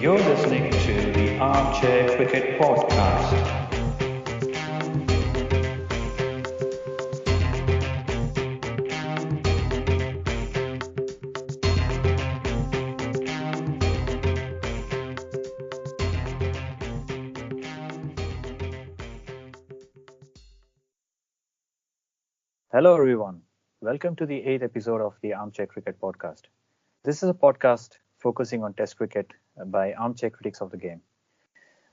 You're listening to the Armchair Cricket Podcast. Hello, everyone. Welcome to the 8th episode of the Armchair Cricket Podcast. This is a podcast focusing on Test cricket by armchair critics of the game.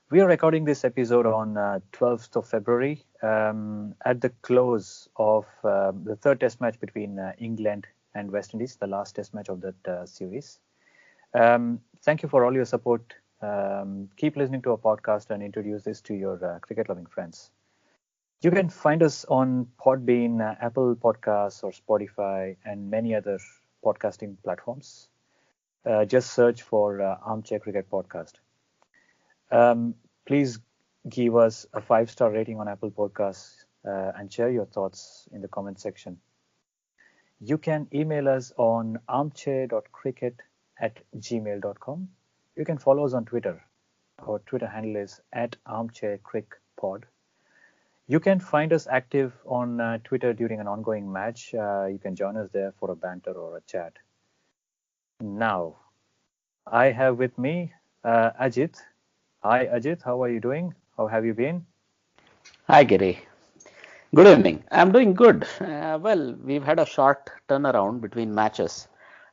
We are recording this episode on 12th of February at the close of the third Test match between England and West Indies, the last Test match of that series. Thank you for all your support. Keep listening to our podcast and introduce this to your cricket-loving friends. You can find us on Podbean, Apple Podcasts, or Spotify, and many other podcasting platforms. Just search for Armchair Cricket Podcast. Please give us a 5-star rating on Apple Podcasts and share your thoughts in the comment section. You can email us on armchair.cricket@gmail.com. You can follow us on Twitter. Our Twitter handle is @armchaircrickpod. You can find us active on Twitter during an ongoing match. You can join us there for a banter or a chat. Now, I have with me Ajit. Hi, Ajit. How are you doing? How have you been? Hi, Giri. Good evening. I'm doing good. Well, we've had a short turnaround between matches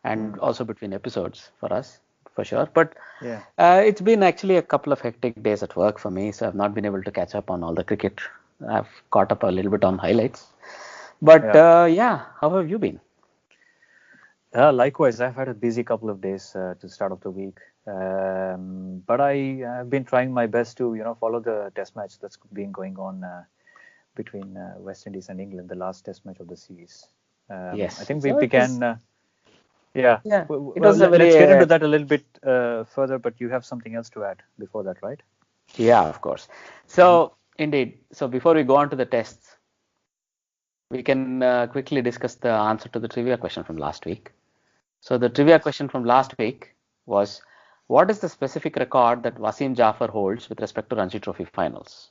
and also between episodes for us, for sure. But Yeah. It's been actually a couple of hectic days at work for me, so I've not been able to catch up on all the cricket. I've caught up a little bit on highlights. But how have you been? Likewise, I've had a busy couple of days to start off the week. But I've been trying my best to, follow the test match that's been going on between West Indies and England, the last test match of the series. Yes. I think we So it began. was- Yeah. Yeah. Well, It was a let's very, get into that a little bit further, but you have something else to add before that, right? Yeah, of course. So indeed. So before we go on to the tests, we can quickly discuss the answer to the trivia question from last week. So the trivia question from last week was, what is the specific record that Wasim Jaffer holds with respect to Ranji Trophy finals?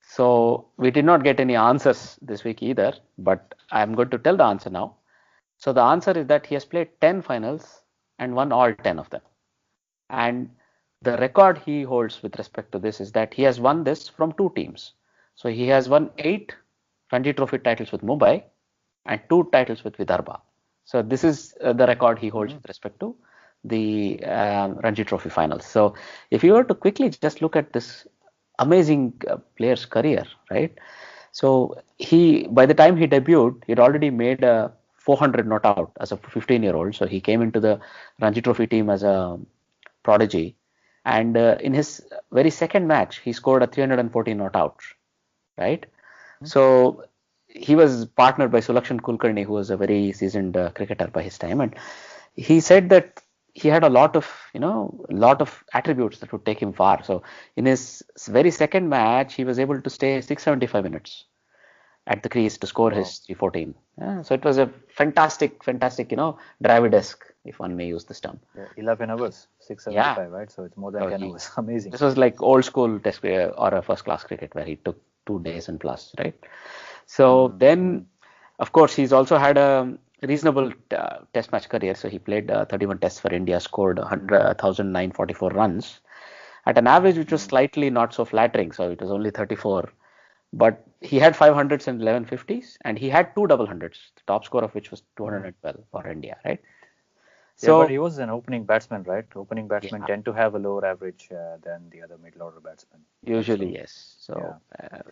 So we did not get any answers this week either, but I'm going to tell the answer now. So the answer is that he has played 10 finals and won all 10 of them. And the record he holds with respect to this is that he has won this from two teams. So he has won 8 Ranji Trophy titles with Mumbai and 2 titles with Vidarbha. So this is the record he holds with respect to the Ranji Trophy finals. So if you were to quickly just look at this amazing player's career, right? So by the time he debuted, he'd already made a 400 not out as a 15-year-old. So he came into the Ranji Trophy team as a prodigy. And in his very second match, he scored a 314 not out, right? So he was partnered by Sulakshan Kulkarni, who was a very seasoned cricketer by his time. And he said that he had a lot of attributes that would take him far. So in his very second match, he was able to stay 675 minutes at the crease to score his 314. So it was a fantastic, Dravidesque, if one may use this term. 11 hours, 675, right? So it's more than 10 hours. Amazing. This was like old school test or a first class cricket where he took 2 days and plus, right? So then, of course, he's also had a reasonable test match career. So he played 31 tests for India, scored 1,944 runs at an average which was slightly not so flattering. So it was only 34. But he had 500s and 1150s, and he had 2 double hundreds, the top score of which was 212 for India, right? So, but he was an opening batsman, right? Opening batsmen tend to have a lower average than the other middle order batsmen. Usually, yes. So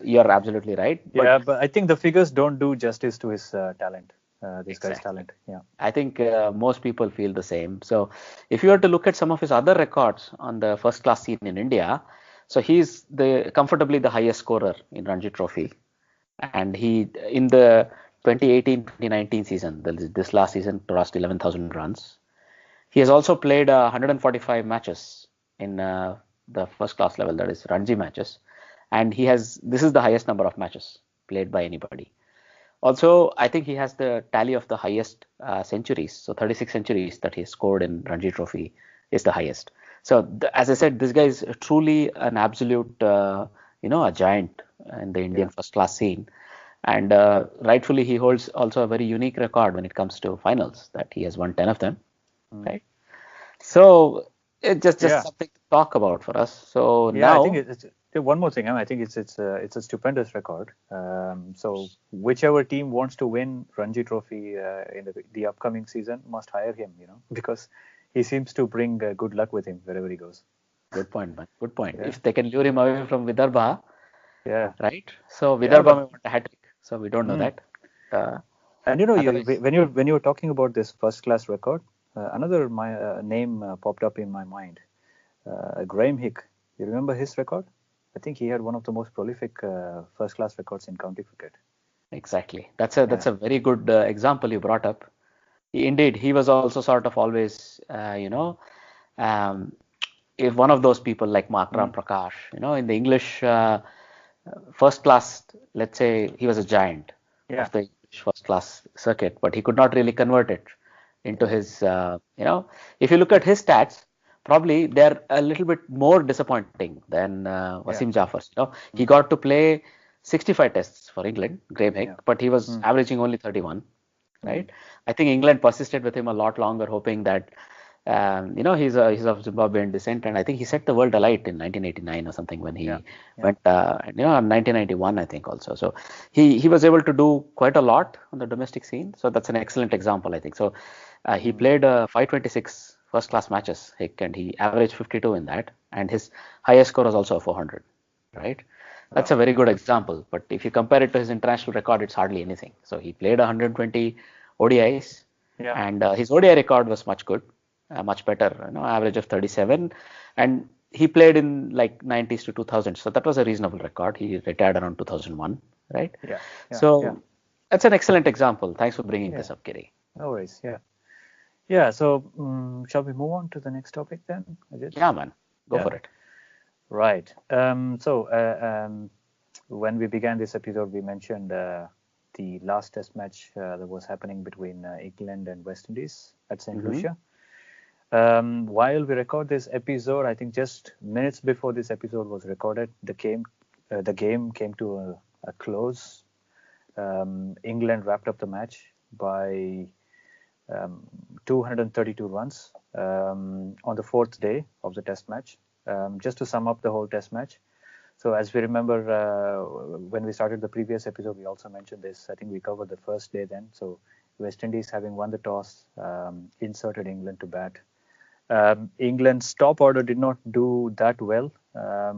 you're absolutely right. But I think the figures don't do justice to his talent. This guy's talent. Yeah. I think most people feel the same. So if you were to look at some of his other records on the first class scene in India, so he's comfortably the highest scorer in Ranji Trophy. And he, in the 2018-2019 season, this last season, crossed 11,000 runs. He has also played 145 matches in the first class level, that is Ranji matches. And this is the highest number of matches played by anybody. Also, I think he has the tally of the highest centuries. So 36 centuries that he scored in Ranji Trophy is the highest. So as I said, this guy is truly an absolute, a giant in the Indian first class scene. And rightfully, he holds also a very unique record when it comes to finals, that he has won 10 of them, right? So it's just something to talk about for us. So Yeah, I think now, it's one more thing. I think it's a stupendous record. So whichever team wants to win Ranji Trophy in the upcoming season must hire him, because he seems to bring good luck with him wherever he goes. good point, man. Good point. Yeah. If they can lure him away from Vidarbha, Yeah. right? So Yeah, Vidarbha but may want a hat trick. So we don't know that. Uh, and Otherwise, when you're talking about this first class record, another name popped up in my mind. Graham Hick. You remember his record? I think he had one of the most prolific first class records in county cricket. exactly. That's a very good example you brought up. Indeed, he was also sort of always, um, if one of those people like Markram Prakash, in the English first class, let's say he was a giant Yeah. of the English first class circuit, but he could not really convert it into his, if you look at his stats, probably they're a little bit more disappointing than Wasim Jafar's. He got to play 65 tests for England, Graham Hick, but he was averaging only 31, right? I think England persisted with him a lot longer, hoping that he's of Zimbabwean descent, and I think he set the world alight in 1989 or something when he went, 1991 I think also. So he was able to do quite a lot on the domestic scene. So that's an excellent example, I think. So he played 526 first class matches, Hick, and he averaged 52 in that, and his highest score was also a 400, right? That's a very good example. But if you compare it to his international record, it's hardly anything. So he played 120 ODIs, and his ODI record was much good, much better, average of 37. And he played in like 90s to 2000. So that was a reasonable record. He retired around 2001, right? So that's an excellent example. Thanks for bringing this up, Giri. No worries. Yeah. So shall we move on to the next topic then? Yeah, man. Go for it. Right. When we began this episode, we mentioned the last test match that was happening between England and West Indies at St. Lucia. While we record this episode, I think just minutes before this episode was recorded, the game came to a close. England wrapped up the match by 232 runs on the fourth day of the test match. Just to sum up the whole test match. So as we remember, when we started the previous episode, we also mentioned this. I think we covered the first day then. So West Indies, having won the toss, inserted England to bat. England's top order did not do that well.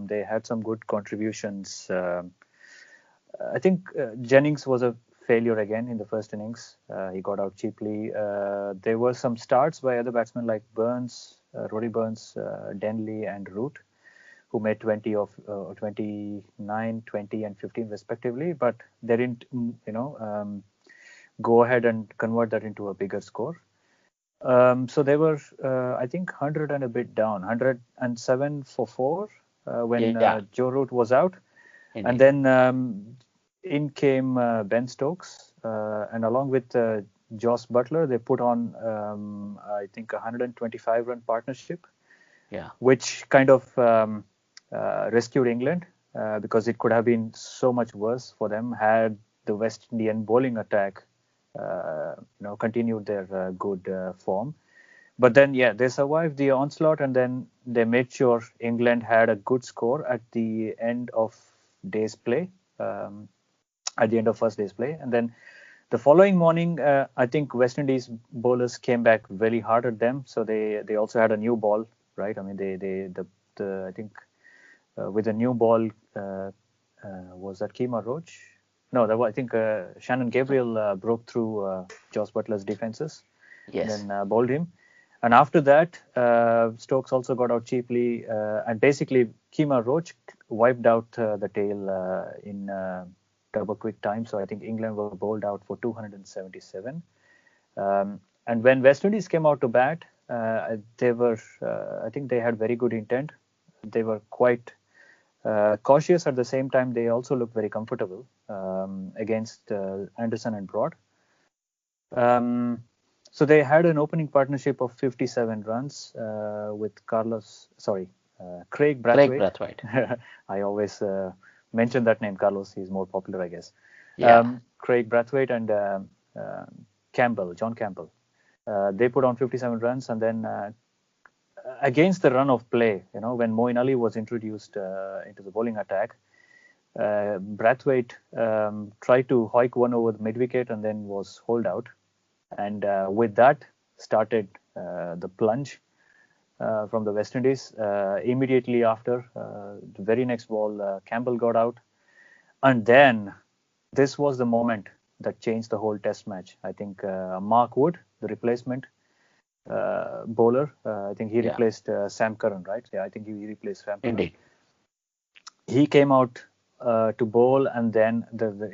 They had some good contributions. I think Jennings was a failure again in the first innings. He got out cheaply. There were some starts by other batsmen like Burns, Roddy Burns, Denley and Root, who made 29, 20 and 15 respectively, but they didn't, go ahead and convert that into a bigger score. So they were, I think, 100 and a bit down, 107 for 4 when Joe Root was out. Indeed. And then in came Ben Stokes, and along with Joss Butler, they put on, I think, 125 run partnership, which kind of rescued England because it could have been so much worse for them had the West Indian bowling attack continued their good form. But then, they survived the onslaught, and then they made sure England had a good score at the end of day's play, at the end of first day's play. And then the following morning, I think West Indies bowlers came back very hard at them. So they also had a new ball, right? I mean, I think with a new ball, was that Kemar Roach? No, I think Shannon Gabriel broke through Joss Butler's defenses, and then bowled him. And after that, Stokes also got out cheaply, and basically Kemar Roach wiped out the tail in double quick time. So I think England were bowled out for 277. And when West Indies came out to bat, they were, I think they had very good intent. They were quite cautious at the same time. They also looked very comfortable against Anderson and Broad. So they had an opening partnership of 57 runs with Craig Brathwaite. Craig Brathwaite. I always mention that name, Carlos. He's more popular, I guess. Yeah. Craig Brathwaite and John Campbell. They put on 57 runs, and then against the run of play, when Moeen Ali was introduced into the bowling attack, Brathwaite tried to hoik one over the mid-wicket and then was holed out. And with that started the plunge from the West Indies. Immediately after, the very next ball, Campbell got out. And then this was the moment that changed the whole test match. I think Mark Wood, the replacement bowler, I think he replaced Sam Curran, right? Yeah, I think he replaced Sam Curran. Indeed. He came out to bowl, and then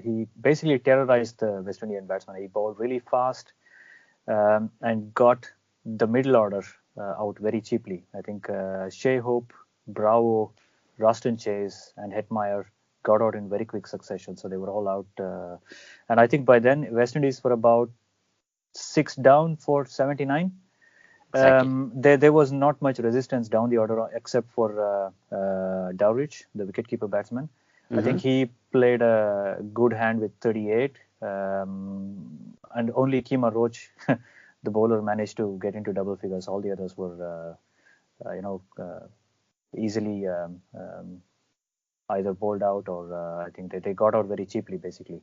he basically terrorized the West Indian batsman. He bowled really fast and got the middle order out very cheaply. I think Shea Hope, Bravo, Ruston Chase, and Hetmeyer got out in very quick succession. So they were all out. And I think by then, West Indies were about 6 down for 79. Exactly. There was not much resistance down the order except for Dowridge, the wicketkeeper batsman. I think he played a good hand with 38, and only Kemar Roach, the bowler, managed to get into double figures. All the others were, easily either bowled out or I think they got out very cheaply, basically.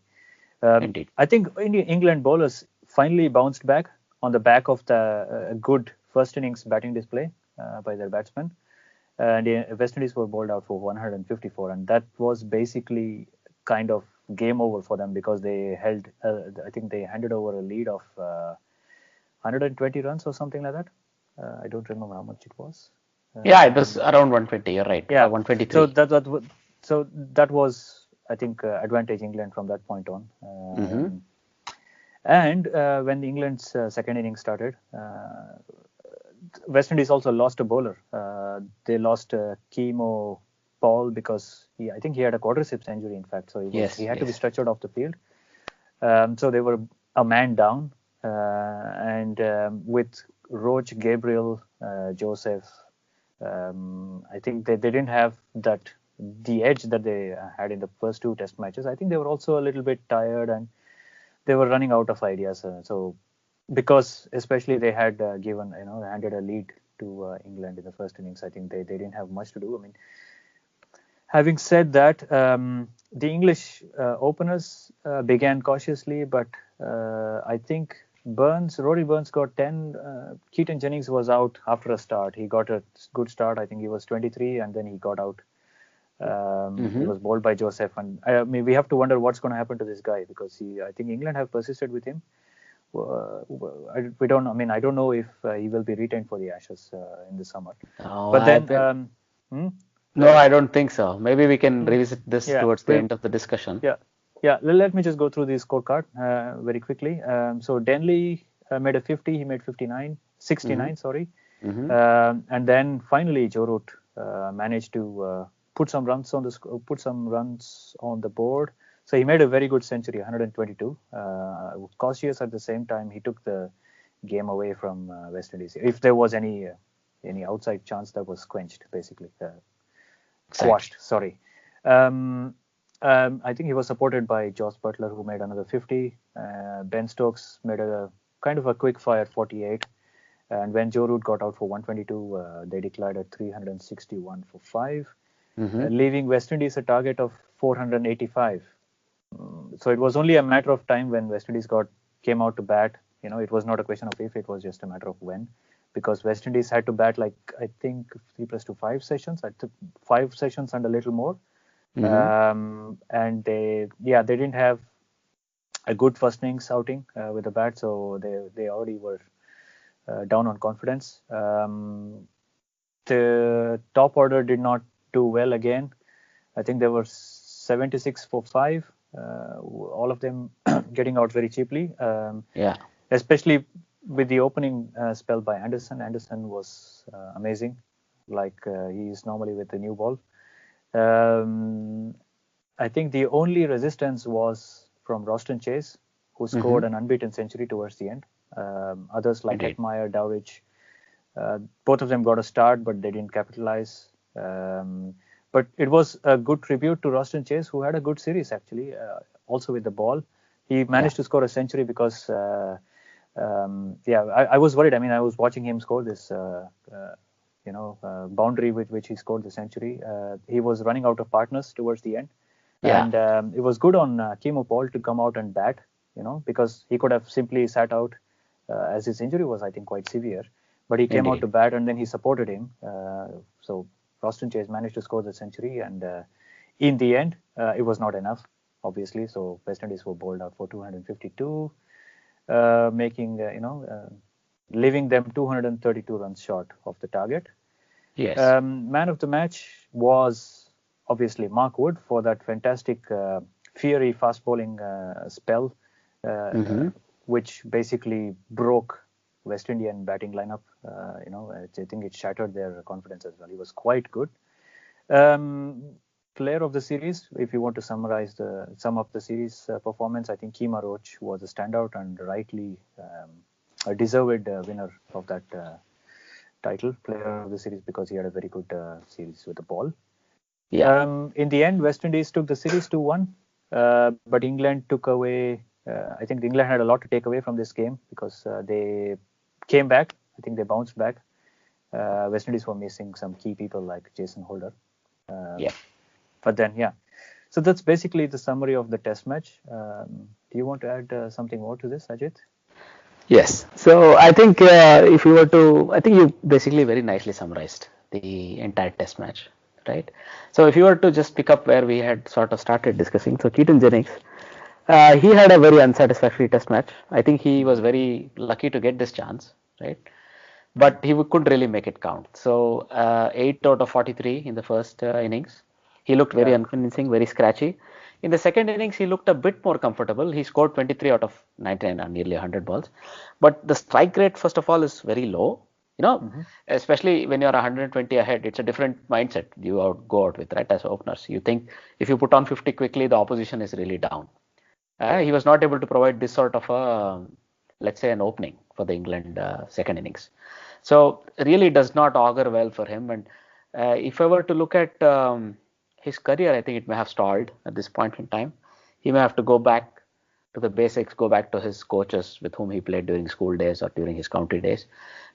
Indeed. I think England bowlers finally bounced back on the back of the good first innings batting display by their batsmen. And West Indies were bowled out for 154, and that was basically kind of game over for them because they held, I think they handed over a lead of 120 runs or something like that. I don't remember how much it was. It was around 120. You're right. Yeah, 123. So that was, I think, advantage England from that point on. And when England's second innings started, West Indies also lost a bowler. They lost Kemo Paul because I think he had a quadriceps injury, in fact. So he had to be stretchered off the field. So they were a man down. And with Roach, Gabriel, Joseph, I think they didn't have the edge that they had in the first 2 test matches. I think they were also a little bit tired and they were running out of ideas. So because especially they had handed a lead to England in the first innings, I think they didn't have much to do. I mean, having said that, the English openers began cautiously, but I think Rory Burns got 10. Keaton Jennings was out after a start. He got a good start. I think he was 23, and then he got out. He was bowled by Joseph, and we have to wonder what's going to happen to this guy because I think England have persisted with him. We don't. I mean, I don't know if he will be retained for the Ashes in the summer. No, I don't think so. Maybe we can revisit this towards the end of the discussion. Yeah. Let me just go through the scorecard very quickly. So Denley made a 50. He made 69, sorry. And then finally Joe Root managed to put some runs on the board. So he made a very good century, 122. Cautious at the same time, he took the game away from West Indies. If there was any outside chance, that was quenched, basically. Squashed, sorry. I think he was supported by Joss Butler, who made another 50. Ben Stokes made a kind of a quick fire 48. And when Joe Root got out for 122, they declared a 361 for 5, leaving West Indies a target of 485. So it was only a matter of time when West Indies came out to bat. It was not a question of if, it was just a matter of when, because West Indies had to bat I think 3 + 2 5 sessions. I took 5 sessions and a little more. And they didn't have a good first innings outing with the bat, so they already were down on confidence. The top order did not do well again. I think there were 76 for 5. All of them getting out very cheaply. Especially with the opening spell by Anderson. Anderson was amazing, like he is normally with the new ball. I think the only resistance was from Roston Chase, who scored an unbeaten century towards the end. Others like Indeed. Hetmeyer, Dowrich, both of them got a start, but they didn't capitalize. But it was a good tribute to Roston Chase, who had a good series actually, also with the ball. He managed to score a century because, I was worried. I mean, I was watching him score this, boundary with which he scored the century. He was running out of partners towards the end. Yeah. And it was good on Kimo Paul to come out and bat, because he could have simply sat out as his injury was, I think, quite severe. But he came out to bat and then he supported him. So Roston Chase managed to score the century. And in the end, it was not enough, obviously. So West Indies were bowled out for 252, leaving them 232 runs short of the target. Yes. Man of the match was obviously Mark Wood for that fantastic fiery fast bowling spell, which basically broke West Indian batting lineup. I think it shattered their confidence as well. He was quite good. Player of the series, if you want to summarize sum up the series performance, I think Kima Roach was a standout and rightly a deserved winner of that title, player of the series, because he had a very good series with the ball. Yeah. In the end, West Indies took the series 2-1, but England took away. I think England had a lot to take away from this game because they came back. I think they bounced back. West Indies were missing some key people like Jason Holder. But then, so that's basically the summary of the Test match. Do you want to add something more to this, Ajit? Yes. So I think I think you basically very nicely summarized the entire Test match, right? So if you were to just pick up where we had sort of started discussing, so Keaton Jennings, he had a very unsatisfactory Test match. I think he was very lucky to get this chance, right? But he couldn't really make it count. So 8 out of 43 in the first innings. He looked very unconvincing, very scratchy. In the second innings, he looked a bit more comfortable. He scored 23 out of 99 on nearly 100 balls. But the strike rate, first of all, is very low. Especially when you're 120 ahead, it's a different mindset you go out with, right, as openers. You think if you put on 50 quickly, the opposition is really down. He was not able to provide this sort of let's say, an opening for the England second innings. So really does not augur well for him. And if I were to look at his career, I think it may have stalled at this point in time. He may have to go back to the basics, go back to his coaches with whom he played during school days or during his county days.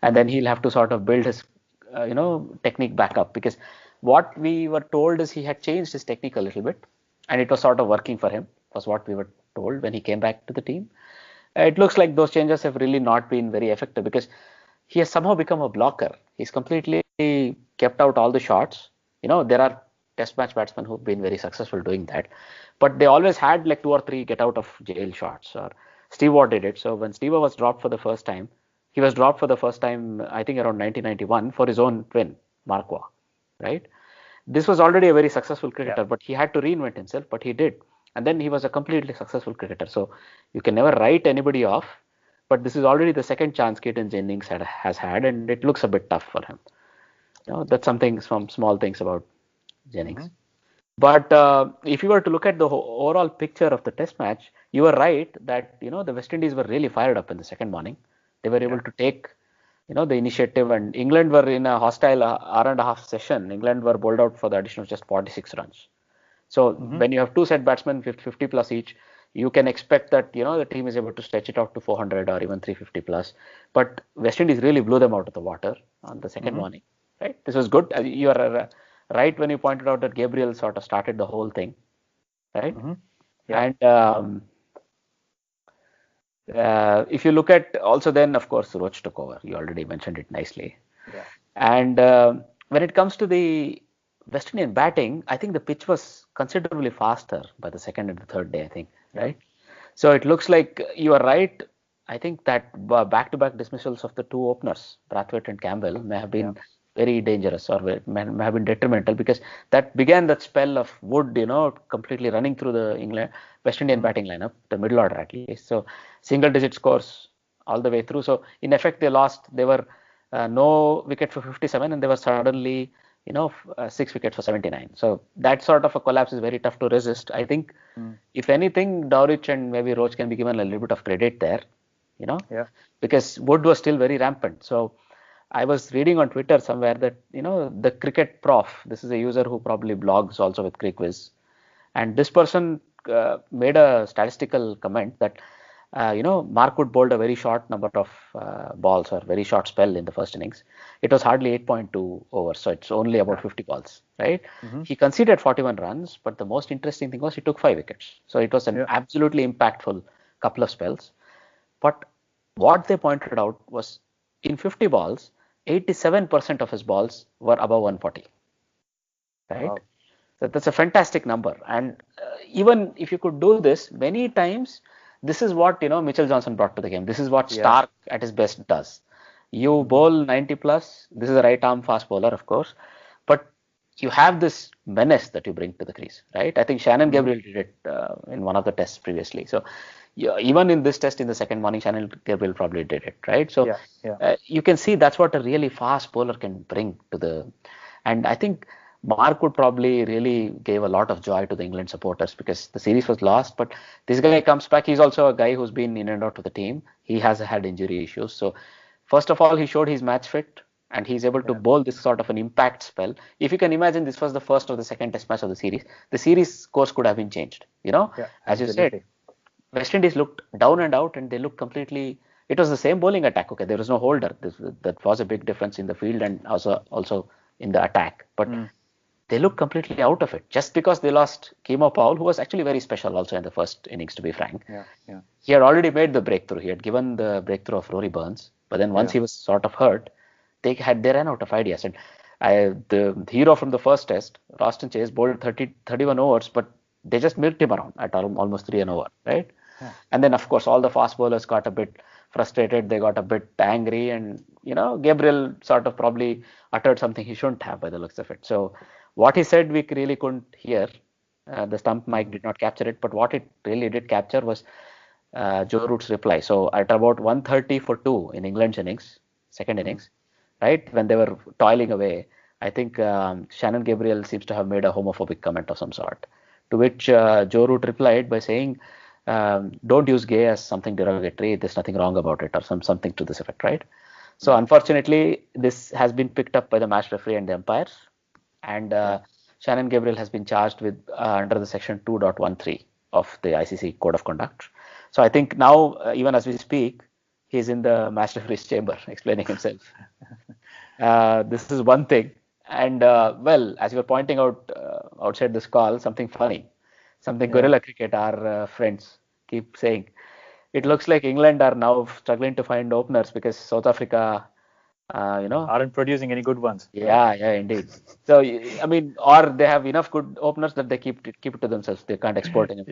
And then he'll have to sort of build his, technique back up, because what we were told is he had changed his technique a little bit and it was sort of working for him, was what we were told when he came back to the team. It looks like those changes have really not been very effective because he has somehow become a blocker. He's completely kept out all the shots. There are Test match batsmen who've been very successful doing that, but they always had like 2 or 3 get out of jail shots. Or Steve Waugh did it. So when Steve Waugh was dropped for the first time, he was dropped for the first time, I think around 1991 for his own twin, Mark Waugh, right? This was already a very successful cricketer, but he had to reinvent himself, but he did. And then he was a completely successful cricketer. So you can never write anybody off, but this is already the second chance Keaton Jennings has had, and it looks a bit tough for him. That's some small things about Jennings. But if you were to look at the overall picture of the Test match, you were right that the West Indies were really fired up in the second morning. They were able to take the initiative, and England were in a hostile hour and a half session. England were bowled out for the addition of just 46 runs. So when you have 2 set batsmen, 50 plus each, you can expect that the team is able to stretch it out to 400 or even 350 plus. But West Indies really blew them out of the water on the second morning. Right? This was good. You are right when you pointed out that Gabriel sort of started the whole thing, right? And if you look at also then, of course, Roach took over. You already mentioned it nicely. And when it comes to the West Indian batting, I think the pitch was considerably faster by the second and the third day, I think, right? So it looks like you are right. I think that back-to-back dismissals of the 2 openers, Brathwaite and Campbell, may have been very dangerous or may have been detrimental, because that began that spell of Wood, completely running through the West Indian batting lineup, the middle order at least. So single-digit scores all the way through. So in effect, they were no wicket for 57, and they were suddenly 6 wickets for 79. So that sort of a collapse is very tough to resist. I think if anything, Dowrich and maybe Roach can be given a little bit of credit there. Yeah. because wood was still very rampant. So I was reading on Twitter somewhere that, the cricket prof, this is a user who probably blogs also with CricViz, and this person made a statistical comment that, Mark Wood bowled a very short number of balls or very short spell in the first innings. It was hardly 8.2 overs, so it's only about 50 balls, right? Mm-hmm. He conceded 41 runs, but the most interesting thing was he took 5 wickets. So it was an absolutely impactful couple of spells. But what they pointed out was in 50 balls, 87% of his balls were above 140, right? Wow. So that's a fantastic number. And even if you could do this many times, this is what, Mitchell Johnson brought to the game. This is what Stark at his best does. You bowl 90 plus. This is a right arm fast bowler, of course, but you have this menace that you bring to the crease, right? I think Shannon Gabriel did it in one of the tests previously. So even in this test in the second morning, Shannon Gabriel probably did it, right? So you can see that's what a really fast bowler can bring to the. And I think Mark Wood probably really gave a lot of joy to the England supporters because the series was lost. But this guy comes back. He's also a guy who's been in and out of the team. He has had injury issues. So first of all, he showed he's match fit and he's able to bowl this sort of an impact spell. If you can imagine, this was the first or the second test match of the series course could have been changed. As you said, West Indies looked down and out and they looked completely. It was the same bowling attack. Okay, there was no holder. That was a big difference in the field and also in the attack. But they looked completely out of it just because they lost Keemo Powell, who was actually very special also in the first innings, to be frank. He had already made the breakthrough. He had given the breakthrough of Rory Burns. But then once he was sort of hurt, they ran out of ideas. And the hero from the first test, Roston Chase, bowled 31 overs, but they just milked him around at almost 3 an over, right? And then, of course, all the fast bowlers got a bit frustrated. They got a bit angry. And, Gabriel sort of probably uttered something he shouldn't have by the looks of it. So what he said, we really couldn't hear. The stump mic did not capture it. But what it really did capture was Joe Root's reply. So at about 130 for 2 in England's second innings, right, when they were toiling away, I think Shannon Gabriel seems to have made a homophobic comment of some sort, to which Joe Root replied by saying, don't use gay as something derogatory. There's nothing wrong about it, or something to this effect, right? So unfortunately, this has been picked up by the match referee and the umpires, and Shannon Gabriel has been charged with under the section 2.13 of the ICC Code of Conduct. So I think now, even as we speak, he's in the match referee's chamber explaining himself. This is one thing. And well, as you were pointing out outside this call, something funny, something Guerrilla Cricket, our friends keep saying. It looks like England are now struggling to find openers because South Africa, aren't producing any good ones. Yeah, indeed. So I mean, or they have enough good openers that they keep it to themselves. They can't export any.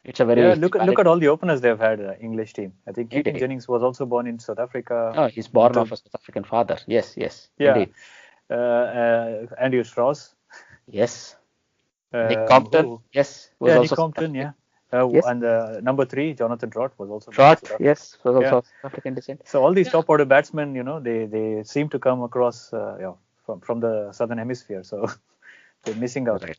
It's a very look at all the openers they've had. English team. I think Keaton Jennings was also born in South Africa. Oh, he's born of a South African father. Yes. Indeed. Andrew Strauss. Yes. Nick Compton. Yes. Was Nick Compton. Yeah. And number 3, Jonathan Trott was also. Trott, yes, was also South African descent. So all these top order batsmen, they seem to come across, from the southern hemisphere. So they're missing out. Right.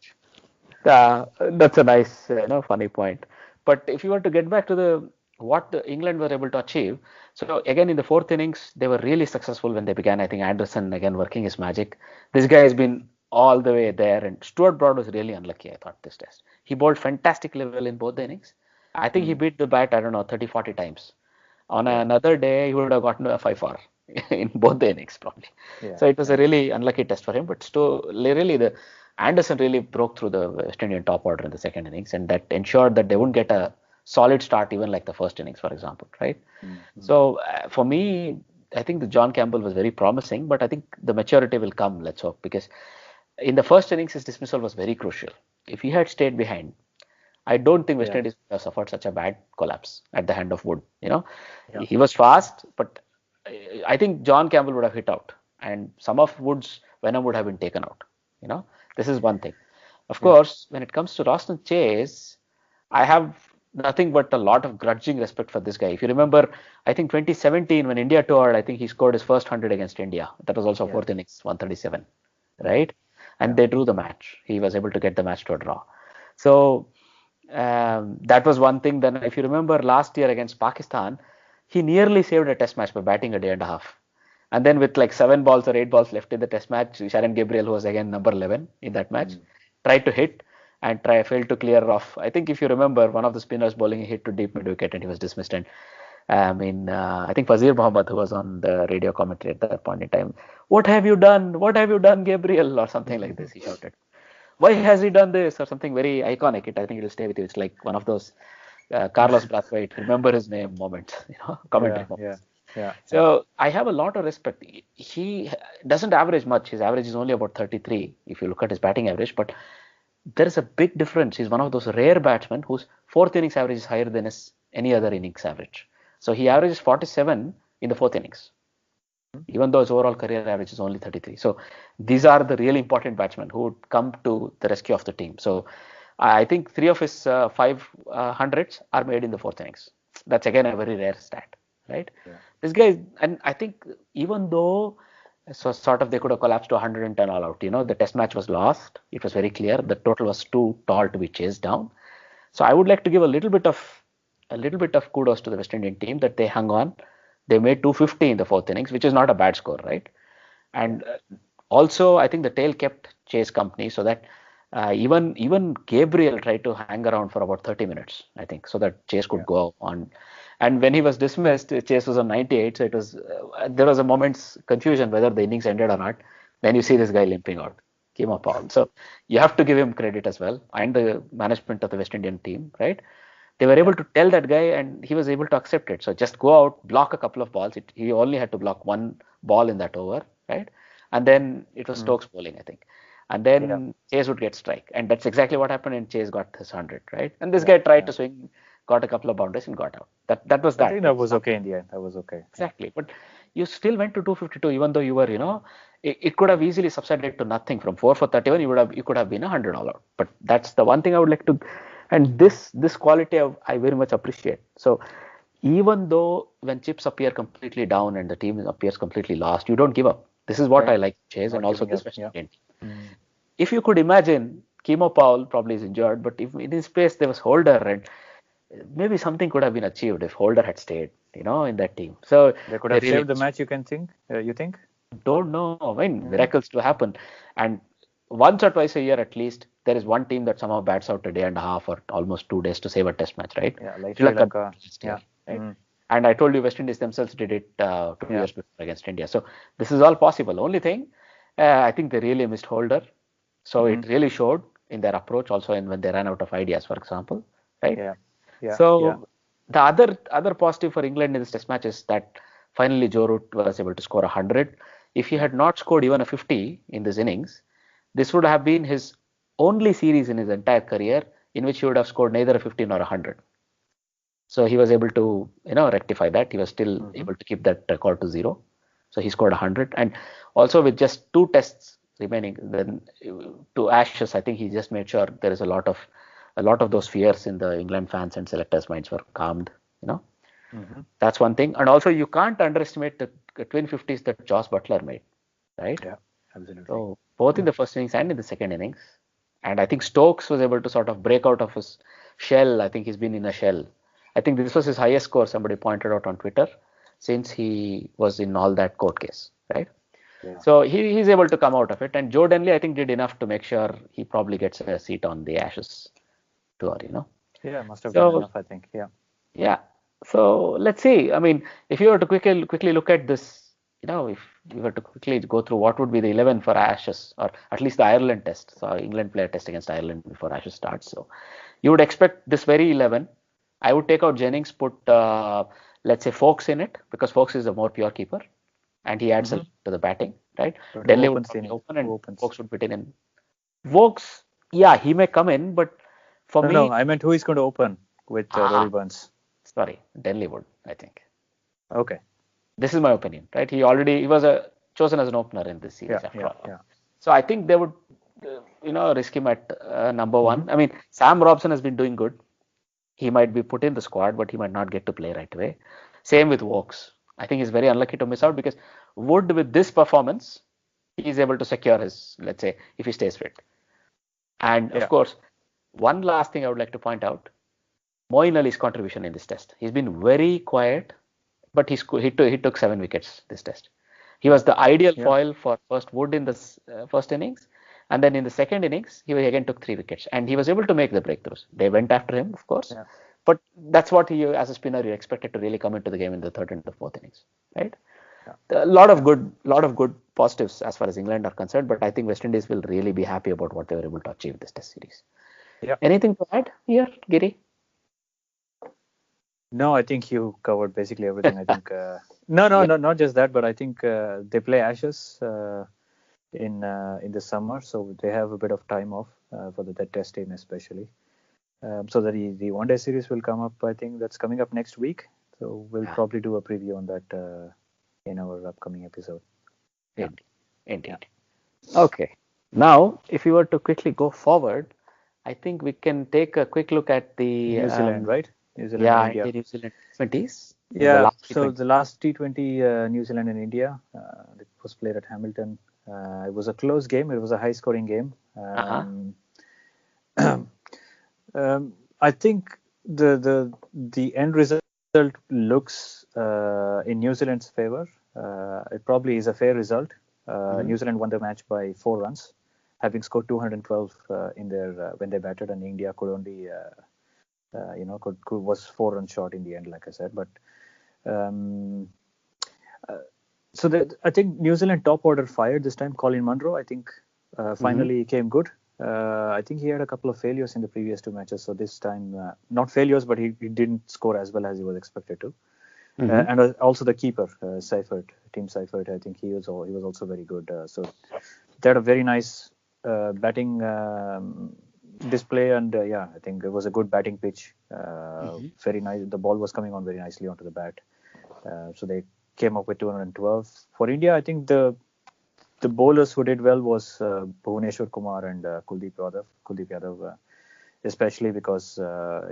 That's a nice, funny point. But if you want to get back to what England were able to achieve, so again in the fourth innings they were really successful when they began. I think Anderson again working his magic. This guy has been all the way there, and Stuart Broad was really unlucky, I thought, this test. He bowled fantastically well in both the innings. I think he beat the bat, 30-40 times. On another day, he would have gotten a 5-4 in both the innings, probably. So it was a really unlucky test for him, but still, really, Anderson really broke through the West Indian top order in the second innings, and that ensured that they wouldn't get a solid start, even like the first innings, for example, right? So for me, I think the John Campbell was very promising, but I think the maturity will come, let's hope, because in the first innings, his dismissal was very crucial. If he had stayed behind, I don't think West Indies would have suffered such a bad collapse at the hand of Wood. He was fast, but I think John Campbell would have hit out, and some of Wood's venom would have been taken out. This is one thing. Of course, when it comes to Roston Chase, I have nothing but a lot of grudging respect for this guy. If you remember, I think 2017 when India toured, I think he scored his first 100 against India. That was also fourth innings, 137, right? And they drew the match. He was able to get the match to a draw. So that was one thing. Then if you remember last year against Pakistan, he nearly saved a test match by batting a day and a half. And then with like 7 balls or 8 balls left in the test match, Sharon Gabriel, who was again number 11 in that match, tried to hit and failed to clear off. I think if you remember, one of the spinners bowling a hit to deep mid wicket and he was dismissed. And I think Fazir Muhammad, who was on the radio commentary at that point in time, "What have you done? What have you done, Gabriel?" or something like this, he shouted. "Why has he done this?" or something very iconic. I think it will stay with you. It's like one of those Carlos Brathwaite, remember his name moments, commentary moments. So I have a lot of respect. He doesn't average much. His average is only about 33 if you look at his batting average, but there is a big difference. He's one of those rare batsmen whose fourth innings average is higher than his any other innings average. So he averages 47 in the fourth innings, even though his overall career average is only 33. So these are the really important batsmen who would come to the rescue of the team. So I think 3 of his 500s are made in the fourth innings. That's again a very rare stat, right? This guy, and I think even though sort of they could have collapsed to 110 all out, the test match was lost. It was very clear. The total was too tall to be chased down. So I would like to give a little bit of kudos to the West Indian team that they hung on. They made 250 in the fourth innings, which is not a bad score, right? And also, I think the tail kept Chase company, so that even Gabriel tried to hang around for about 30 minutes, I think, so that Chase could go on. And when he was dismissed, Chase was on 98, so it was there was a moment's confusion whether the innings ended or not. Then you see this guy limping out, Keemo Powell. So you have to give him credit as well, and the management of the West Indian team, right? They were able to tell that guy, and he was able to accept it. So just go out, block a couple of balls. He only had to block one ball in that over, right? And then it was Stokes bowling, I think. And then Chase would get strike. And that's exactly what happened, and Chase got his 100, right? And this guy tried to swing, got a couple of boundaries and got out. That was that. I think that was okay in the end. That was okay. Exactly. But you still went to 252, even though you were, it could have easily subsided to nothing. From 4 for 31, you could have been 100 all out. But that's the one thing I would like to. And this quality I very much appreciate. So even though when chips appear completely down and the team appears completely lost, you don't give up. This is what I like Chase and also this West Indian team. If you could imagine, Keemo Powell probably is injured, but if in his place there was Holder, and maybe something could have been achieved if Holder had stayed, in that team. So they could have saved the match. You think? Don't know. I mean, miracles do happen, and once or twice a year at least, there is one team that somehow bats out a day and a half or almost 2 days to save a test match, right? Yeah, like Sri Lanka. Right? And I told you West Indies themselves did it 2 years before against India. So this is all possible. Only thing, I think they really missed Holder. So it really showed in their approach also when they ran out of ideas, for example, right? The other positive for England in this test match is that finally Joe Root was able to score 100. If he had not scored even a 50 in this innings, this would have been his only series in his entire career in which he would have scored neither a 15 or a 100. So he was able to, rectify that. He was still able to keep that record to 0. So he scored 100. And also with just 2 tests remaining, then to Ashes, I think he just made sure there is a lot of those fears in the England fans and selectors' minds were calmed. That's one thing. And also you can't underestimate the twin 50s that Joss Butler made, right? Yeah, absolutely. So both in the first innings and in the second innings. And I think Stokes was able to sort of break out of his shell. I think he's been in a shell. I think this was his highest score, somebody pointed out on Twitter, since he was in all that court case, right? Yeah. So he's able to come out of it. And Joe Denley, I think, did enough to make sure he probably gets a seat on the Ashes tour, Yeah, must have done enough, I think. Yeah. Yeah. So let's see. I mean, if you were to quickly look at this, if you were to quickly go through what would be the 11 for Ashes, or at least the Ireland test. So England play a test against Ireland before Ashes starts. So you would expect this very 11. I would take out Jennings, put, let's say, Foakes in it, because Foakes is a more pure keeper, and he adds a lot to the batting, right? So Delhi would open and Foakes would fit in. Foakes, yeah, he may come in, but for me... No, I meant who is going to open with Rory Burns. Sorry, Denley would, I think. Okay. This is my opinion, right? He was chosen as an opener in this series after all. Yeah. So I think they would, risk him at number 1. I mean, Sam Robson has been doing good. He might be put in the squad, but he might not get to play right away. Same with Foakes. I think he's very unlucky to miss out because Wood, with this performance, he's able to secure his, let's say, if he stays fit. And of course, one last thing I would like to point out, Moeen Ali's contribution in this test. He's been very quiet, but he took 7 wickets this test. He was the ideal foil for first Wood in the first innings, and then in the second innings he again took 3 wickets, and he was able to make the breakthroughs. They went after him, of course, but that's what you, as a spinner, you expected to really come into the game in the third and the fourth innings, right? A lot of good positives as far as England are concerned, but I think West Indies will really be happy about what they were able to achieve this test series. Yeah. Anything to add here, Giri? No, I think you covered basically everything. I think no, not just that, but I think they play Ashes in the summer, so they have a bit of time off for that test team especially. So the one-day series will come up. I think that's coming up next week. So we'll probably do a preview on that in our upcoming episode. Indeed. Okay. Now, if you were to quickly go forward, I think we can take a quick look at the New Zealand, right? New Zealand and India. The New Zealand T20s. Yeah, the last T20 New Zealand and India, it was played at Hamilton. It was a close game. It was a high-scoring game. I think the end result looks in New Zealand's favor. It probably is a fair result. New Zealand won the match by 4 runs, having scored 212 in their when they batted, and India could only was 4 runs short in the end, like I said. But I think New Zealand top order fired this time. Colin Munro, I think, finally came good. I think he had a couple of failures in the previous 2 matches, so this time not failures, but he didn't score as well as he was expected to. And also the keeper, Seifert, Tim Seifert, I think he was also very good. So they had a very nice batting display, and I think it was a good batting pitch. Very nice. The ball was coming on very nicely onto the bat. So they came up with 212. For India, I think the bowlers who did well was Bhuvneshwar Kumar and Kuldeep Yadav, especially because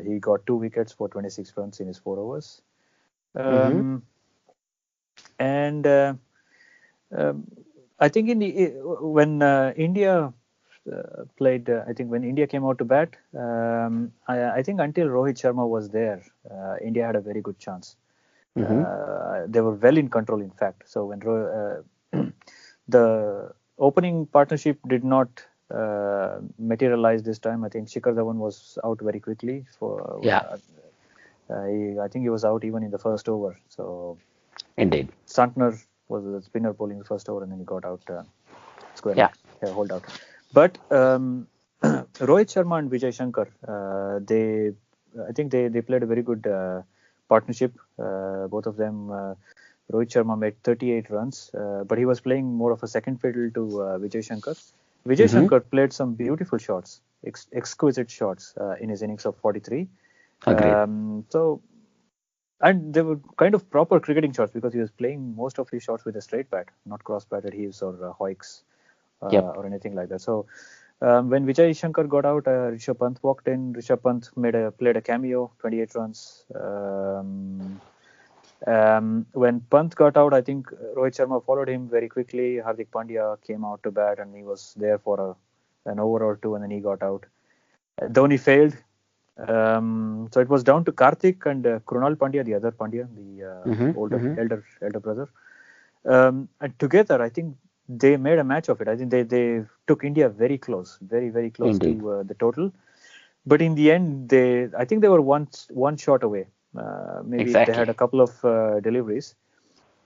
he got 2 wickets for 26 runs in his 4 overs. And I think when India played, I think when India came out to bat, I think until Rohit Sharma was there, India had a very good chance. They were well in control, in fact. So when the opening partnership did not materialize this time, I think Shikhar Dhawan was out very quickly. I think he was out even in the first over. So indeed, Santner was the spinner bowling the first over, and then he got out squarely, hold out. But Rohit Sharma and Vijay Shankar, I think they played a very good partnership. Both of them. Rohit Sharma made 38 runs, but he was playing more of a second fiddle to Vijay Shankar. Vijay Shankar played some beautiful shots, exquisite shots in his innings of 43. And they were kind of proper cricketing shots because he was playing most of his shots with a straight bat, not cross-batted heaves or hoiks or anything like that. So when Vijay Shankar got out, Rishabh Pant walked in. Rishabh Pant played a cameo, 28 runs. When Pant got out, I think Rohit Sharma followed him very quickly. Hardik Pandya came out to bat, and he was there for an over or 2, and then he got out. Dhoni failed. So it was down to Karthik and Krunal Pandya, the other Pandya, the elder brother. And together, I think they made a match of it. I think they took India very close, very, very close to the total. But in the end, I think they were one shot away. Maybe they had a couple of deliveries.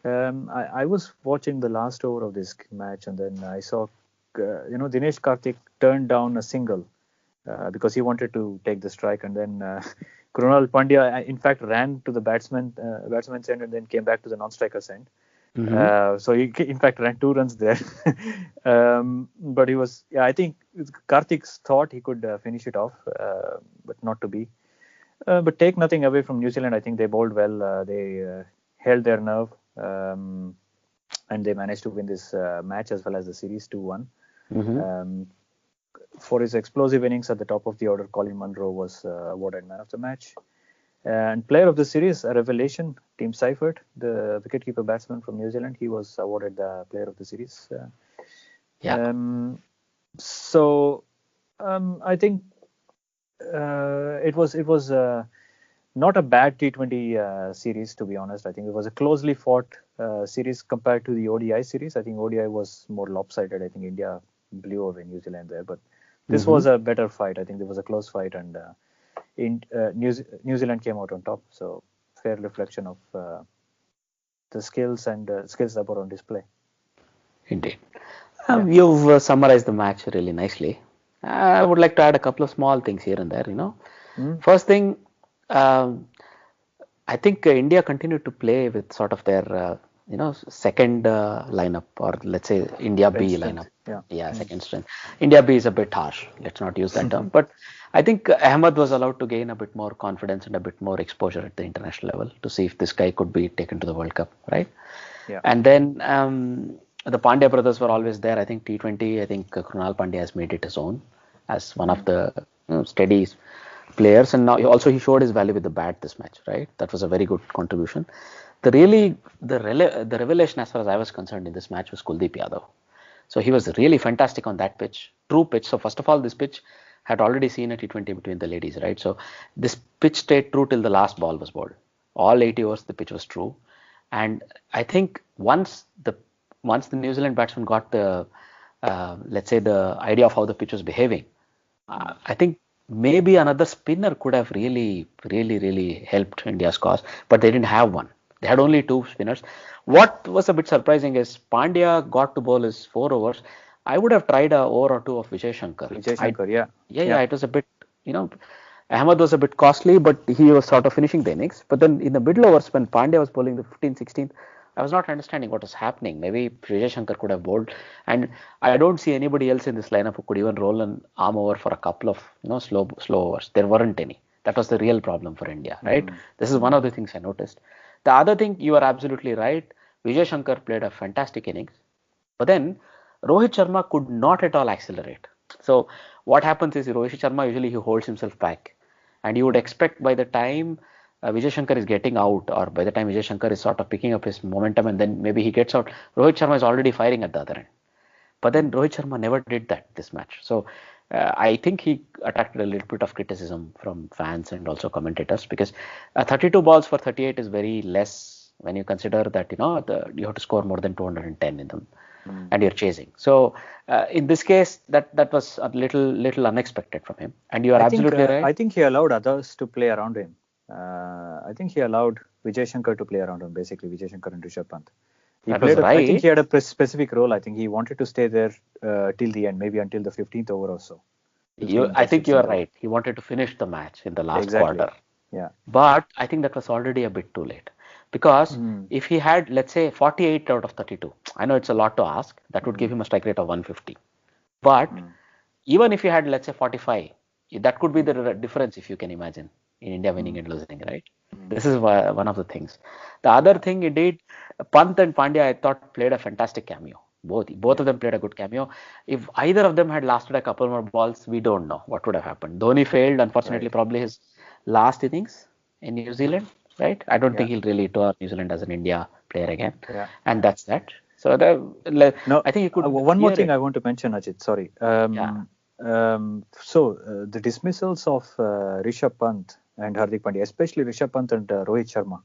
I was watching the last over of this match, and then I saw, Dinesh Karthik turned down a single because he wanted to take the strike, and then Krunal Pandya, in fact, ran to the batsman's end and then came back to the non-striker's end. So he, in fact, ran 2 runs there. But he was, I think Karthik thought he could finish it off, but not to be. But take nothing away from New Zealand. I think they bowled well. They held their nerve, and they managed to win this match as well as the series 2-1. For his explosive innings at the top of the order, Colin Munro was awarded man of the match. And player of the series, a revelation, Tim Seifert, the wicketkeeper batsman from New Zealand, he was awarded the player of the series. So I think it was not a bad T20 series, to be honest. I think it was a closely fought series compared to the ODI series. I think ODI was more lopsided. I think India blew away New Zealand there, but this was a better fight. I think there was a close fight, and New Zealand came out on top. So fair reflection of the skills that were on display. Indeed. You've summarized the match really nicely. I would like to add a couple of small things here and there. First thing, I think India continued to play with sort of their, second lineup, or let's say India B lineup. Second strength. India B is a bit harsh. Let's not use that term. But I think Ahmed was allowed to gain a bit more confidence and a bit more exposure at the international level to see if this guy could be taken to the World Cup, right? Yeah. And then the Pandya brothers were always there. I think T20, I think Krunal Pandya has made it his own as one of the steady players, and now he showed his value with the bat this match, right? That was a very good contribution. The revelation as far as I was concerned in this match was Kuldeep Yadav. So he was really fantastic on that pitch, true pitch. So first of all, this pitch had already seen a T20 between the ladies, right? So this pitch stayed true till the last ball was bowled. All 80 overs, the pitch was true. And I think once the New Zealand batsman got the, let's say, the idea of how the pitch was behaving, I think maybe another spinner could have really helped India's cause, but they didn't have one. They had only 2 spinners. What was a bit surprising is Pandya got to bowl his 4 overs. I would have tried an over or 2 of Vijay Shankar. Yeah, it was a bit, Ahmed was a bit costly, but he was sort of finishing the innings. But then in the middle overs, when Pandya was bowling the 15th, 16th, I was not understanding what was happening. Maybe Vijay Shankar could have bowled, and I don't see anybody else in this lineup who could even roll an arm over for a couple of slow overs. There weren't any. That was the real problem for India, right? This is one of the things I noticed. The other thing, you are absolutely right. Vijay Shankar played a fantastic innings, but then Rohit Sharma could not at all accelerate. So what happens is Rohit Sharma usually he holds himself back, and you would expect by the time Vijay Shankar is getting out, or by the time Vijay Shankar is sort of picking up his momentum, and then maybe he gets out, Rohit Sharma is already firing at the other end. But then Rohit Sharma never did that this match. So I think he attracted a little bit of criticism from fans and also commentators, because 32 balls for 38 is very less when you consider that you have to score more than 210 in them, and you're chasing. So in this case, that was a little unexpected from him. And you are absolutely right. I think he allowed others to play around him. I think he allowed Vijay Shankar to play around him, basically Vijay Shankar and Rishabh Pant. I think he had a specific role. I think he wanted to stay there till the end, maybe until the 15th over or so. I think you are right. He wanted to finish the match in the last quarter. Yeah. But I think that was already a bit too late. Because if he had, let's say, 48 out of 32, I know it's a lot to ask. That would give him a strike rate of 150. But even if he had, let's say, 45, that could be the difference, if you can imagine, in India winning and losing, right? This is one of the things. The other thing, indeed, Pant and Pandya, I thought, played a fantastic cameo. Both of them played a good cameo. If either of them had lasted a couple more balls, we don't know what would have happened. Dhoni failed, unfortunately, probably his last innings in New Zealand, right? I don't think he'll really tour New Zealand as an India player again. Yeah. And that's that. So I think you could. One more thing I want to mention, Ajit. Sorry. So the dismissals of Rishabh Pant and Hardik Pandya, especially Rishabh Pant and Rohit Sharma,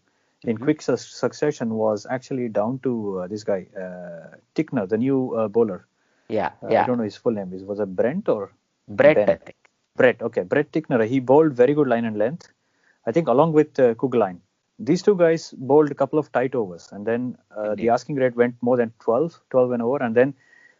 in quick succession, was actually down to this guy, Tickner, the new bowler. I don't know his full name. Was it Brent or Brett? I think. Brett. Okay, Brett Tickner. He bowled very good line and length, I think, along with Kuggelein. These two guys bowled a couple of tight overs, and then the asking rate went more than 12 an over, and then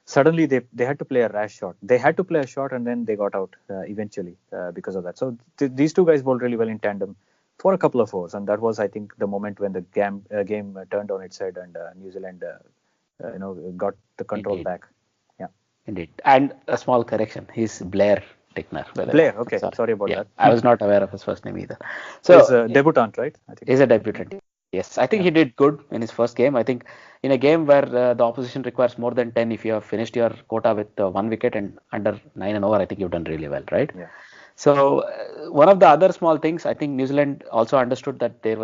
suddenly they had to play a rash shot. They had to play a shot, and then they got out eventually because of that. So these two guys bowled really well in tandem for a couple of overs, and that was, I think, the moment when the game turned on its head, and New Zealand got the control back. Yeah, indeed. And a small correction: he's Blair Tickner. Blair. Okay, sorry about that. I was not aware of his first name either. So he's a debutant, right? I think he's a debutant. Yes, I think he did good in his first game. I think in a game where the opposition requires more than 10, if you have finished your quota with 1 wicket and under 9 and over, I think you've done really well, right? Yeah. So one of the other small things, I think New Zealand also understood that they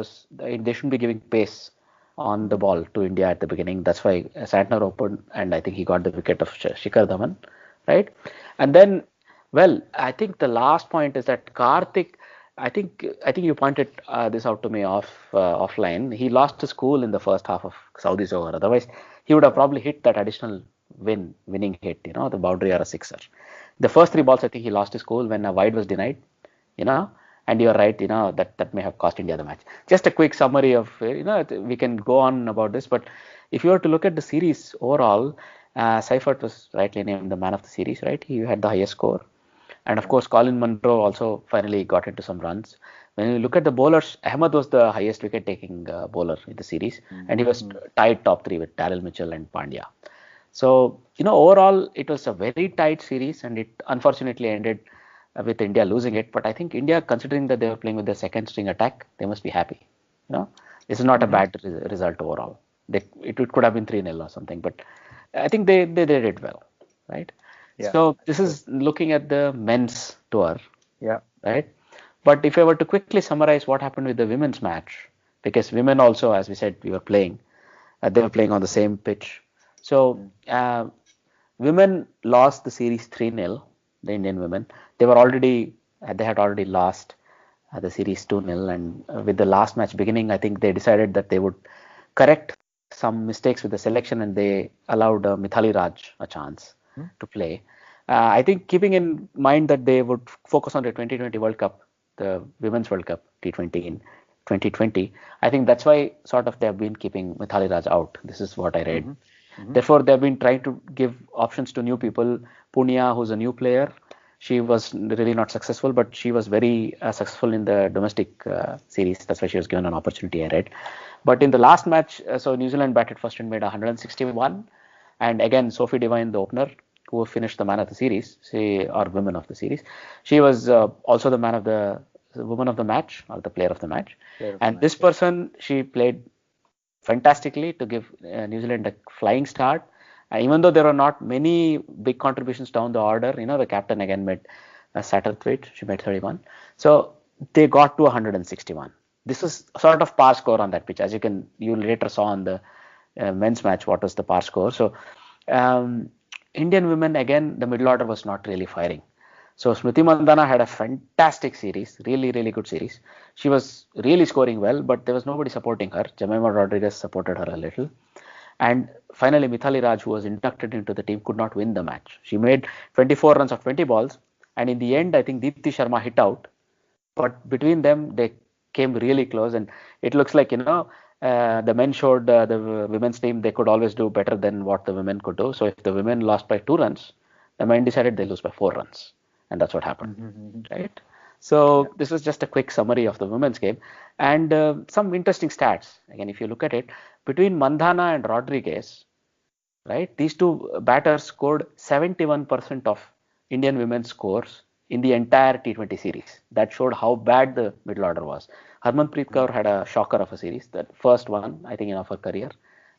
shouldn't be giving pace on the ball to India at the beginning. That's why Santner opened, and I think he got the wicket of Shikhar Dhawan, right? And then, well, I think the last point is that Karthik, I think you pointed this out to me offline. He lost his cool in the first half of Saudi's over. Otherwise, he would have probably hit that additional winning hit, the boundary or a sixer. The first three balls, I think he lost his cool when a wide was denied, you know. And you're right, that may have cost India the match. Just a quick summary of, we can go on about this, but if you were to look at the series overall, Seifert was rightly named the man of the series, right? He had the highest score. And of course, Colin Munro also finally got into some runs. When you look at the bowlers, Ahmed was the highest wicket-taking bowler in the series, and he was tied top three with Daryl Mitchell and Pandya. So, overall, it was a very tight series, and it unfortunately ended with India losing it. But I think India, considering that they were playing with the second string attack, they must be happy. This is not a bad result overall. It could have been 3-0 or something, but I think they did it well, right? Yeah. So this is looking at the men's tour, Yeah. right? But if I were to quickly summarize what happened with the women's match, because women also, as we said, they were playing on the same pitch. So women lost the series 3-0, the Indian women. They had already lost the series 2-0, and with the last match beginning, I think they decided that they would correct some mistakes with the selection, and they allowed Mithali Raj a chance to play. I think keeping in mind that they would focus on the 2020 World Cup, the Women's World Cup T20 in 2020, I think that's why sort of they have been keeping Mithali Raj out. This is what I read. Therefore, they've been trying to give options to new people. Punia, who's a new player, she was really not successful, but she was very successful in the domestic series. That's why she was given an opportunity, I read. But in the last match, so New Zealand batted first and made 161. And again, Sophie Devine, the opener, who finished the man of the series, or women of the series, she was also the woman of the match, or the player of the match. This person, she played fantastically to give New Zealand a flying start. Even though there are not many big contributions down the order, the captain again made Satterthwaite, she made 31. So they got to 161. This is sort of par score on that pitch. As you later saw on the men's match, what was the par score. So Indian women, again, the middle order was not really firing. So Smriti Mandhana had a fantastic series, really, really good series. She was really scoring well, but there was nobody supporting her. Jemima Rodriguez supported her a little. And finally, Mithali Raj, who was inducted into the team, could not win the match. She made 24 runs of 20 balls. And in the end, I think Deepti Sharma hit out. But between them, they came really close. And it looks like, the men showed the women's team they could always do better than what the women could do. So if the women lost by 2 runs, the men decided they lose by 4 runs. And that's what happened, right? So this is just a quick summary of the women's game. And some interesting stats. Again, if you look at it, between Mandhana and Rodriguez, right, these two batters scored 71% of Indian women's scores in the entire T20 series. That showed how bad the middle order was. Harmanpreet Kaur had a shocker of a series, that first one, I think, of her career.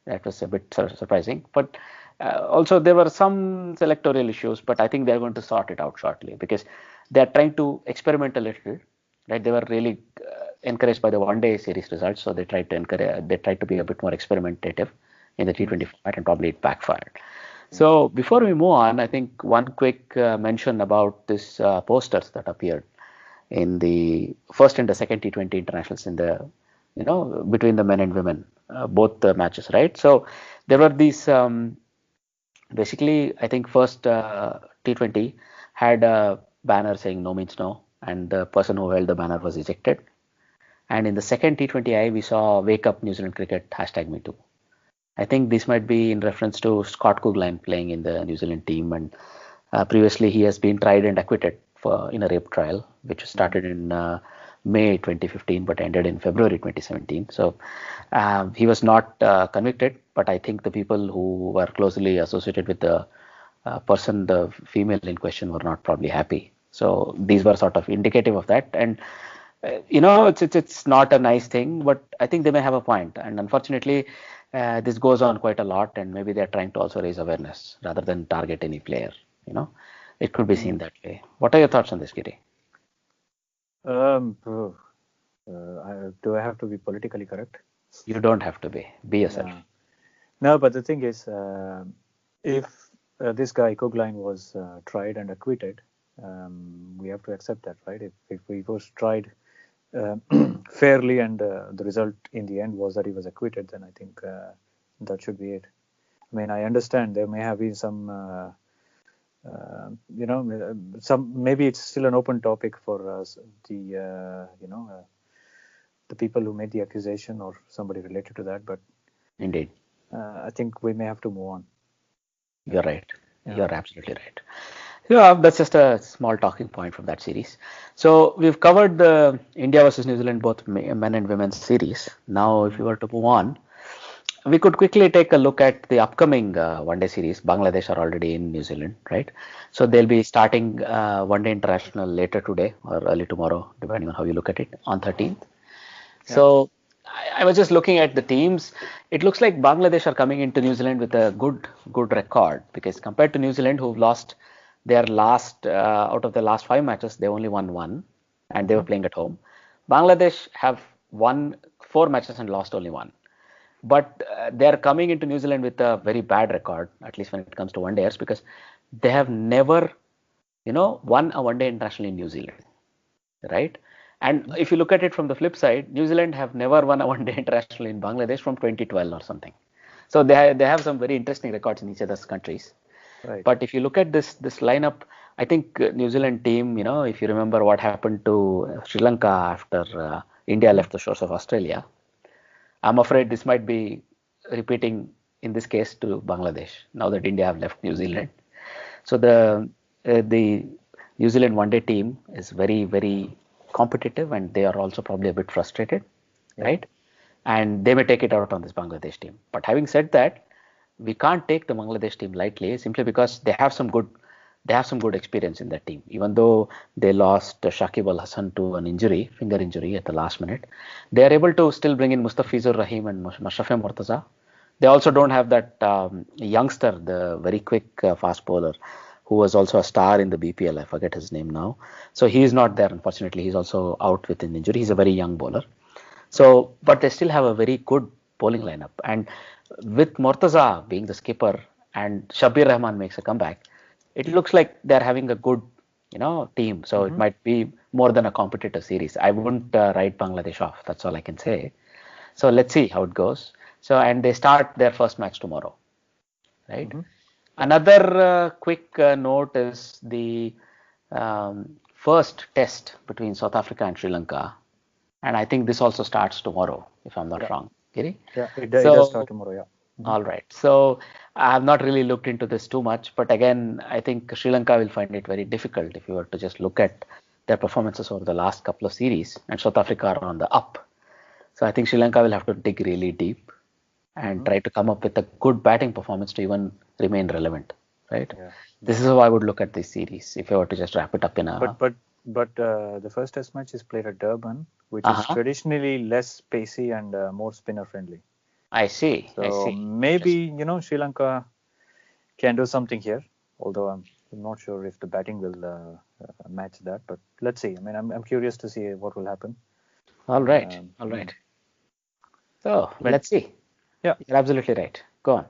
That was a bit surprising. But also there were some selectorial issues, but I think they're going to sort it out shortly because they're trying to experiment a little, right? They were really encouraged by the one-day series results, so they tried to be a bit more experimentative in the T20 format, and probably it backfired. So before we move on, I think one quick mention about this posters that appeared in the first and the second T20 internationals in the, between the men and women, both the matches, right? So there were these, basically, I think first T20 had a banner saying no means no, and the person who held the banner was ejected. And in the second T20I, we saw Wake Up New Zealand Cricket, #MeToo. I think this might be in reference to Scott Coughlin playing in the New Zealand team, and previously he has been tried and acquitted in a rape trial, which started in May 2015 but ended in February 2017. So he was not convicted, but I think the people who were closely associated with the person, the female in question, were not probably happy. So these were sort of indicative of that. And it's not a nice thing, but I think they may have a point. And unfortunately, this goes on quite a lot, and maybe they're trying to also raise awareness rather than target any player. It could be seen that way. What are your thoughts on this, Giri? Do I have to be politically correct? You don't have to be. Be yourself. No, but the thing is, if this guy Coughlin was tried and acquitted, we have to accept that, right? If he was tried fairly, and the result in the end was that he was acquitted, then I think that should be it. I mean, I understand there may have been some, some, maybe it's still an open topic for the people who made the accusation or somebody related to that, but Indeed. I think we may have to move on. You're right. Yeah. You're absolutely right. Yeah, that's just a small talking point from that series. So we've covered the India versus New Zealand, both men and women's series. Now, if we were to move on, we could quickly take a look at the upcoming one-day series. Bangladesh are already in New Zealand, right? So they'll be starting one-day international later today or early tomorrow, depending on how you look at it, on 13th. So I was just looking at the teams. It looks like Bangladesh are coming into New Zealand with a good record, because compared to New Zealand, who've lost their last out of the last 5 matches, they only won one, and they were playing at home. Bangladesh have won 4 matches and lost only one. But they are coming into New Zealand with a very bad record, at least when it comes to one-dayers, because they have never, won a one-day international in New Zealand, right? And if you look at it from the flip side, New Zealand have never won a one-day international in Bangladesh from 2012 or something. So they have some very interesting records in each other's countries. Right. But if you look at this lineup, I think New Zealand team, if you remember what happened to Sri Lanka after India left the shores of Australia, I'm afraid this might be repeating in this case to Bangladesh now that India have left New Zealand. So the New Zealand one-day team is very, very competitive, and they are also probably a bit frustrated, right? And they may take it out on this Bangladesh team. But having said that, we can't take the Bangladesh team lightly, simply because they have some good experience in that team. Even though they lost Shakib Al Hassan to an injury, finger injury at the last minute, they are able to still bring in Mustafizur Rahim and Mashrafe Mortaza. They also don't have that youngster, the very quick fast bowler, who was also a star in the BPL. I forget his name now. So he is not there, unfortunately. He's also out with an injury. He's a very young bowler. So, but they still have a very good bowling lineup. And with Mortaza being the skipper and Shabir Rahman makes a comeback, it looks like they're having a good, team. So it might be more than a competitive series. I wouldn't write Bangladesh off. That's all I can say. So let's see how it goes. So, and they start their first match tomorrow, right? Another quick note is the first test between South Africa and Sri Lanka. And I think this also starts tomorrow, if I'm not wrong. Giri? Yeah, it does start tomorrow, yeah. All right. So I have not really looked into this too much, but again, I think Sri Lanka will find it very difficult if you were to just look at their performances over the last couple of series, and South Africa are on the up. So I think Sri Lanka will have to dig really deep and try to come up with a good batting performance to even remain relevant, right? Yeah. This is how I would look at this series if I were to just wrap it up in a... But the first test match is played at Durban, which is traditionally less pacey and more spinner friendly. I see. So maybe, Sri Lanka can do something here, although I'm not sure if the batting will match that. But let's see. I mean, I'm curious to see what will happen. All right. So let's see. Yeah. You're absolutely right. Go on.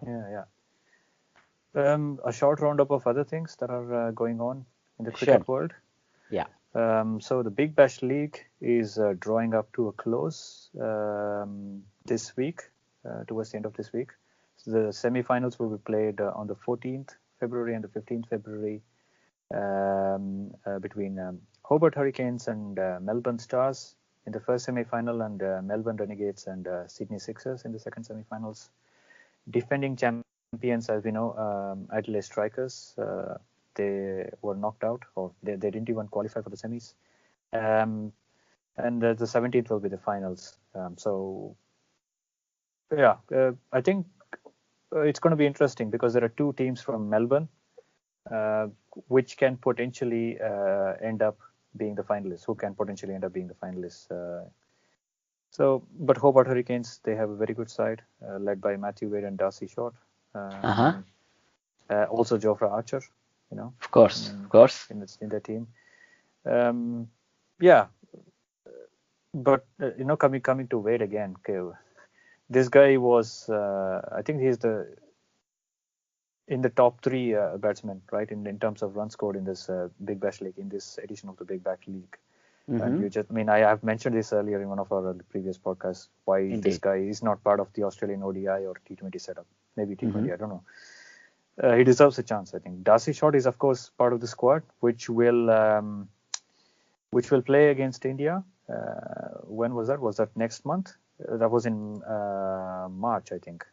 Yeah. A short roundup of other things that are going on in the cricket world. Yeah. So the Big Bash League is drawing up to a close this week, towards the end of this week. So the semi-finals will be played on the 14th February and the 15th February between Hobart Hurricanes and Melbourne Stars in the first semi-final, and Melbourne Renegades and Sydney Sixers in the second semi-finals. Defending champions, as we know, Adelaide Strikers, they were knocked out, or they didn't even qualify for the semis. And the 17th will be the finals. I think it's going to be interesting because there are two teams from Melbourne which can potentially end up being the finalists, but Hobart Hurricanes, they have a very good side led by Matthew Wade and Darcy Short. Also Jofra Archer, Of course. in their team. But coming to Wade again, this guy was, I think he's in the top three batsmen, right, in terms of runs scored in this Big Bash League, in this edition of the Big Bash League. And I have mentioned this earlier in one of our previous podcasts, why this guy is not part of the Australian ODI or T20 setup. Maybe T20, I don't know. He deserves a chance, I think. Darcy Short is, of course, part of the squad, which will play against India. When was that? Was that next month? That was in March, I think.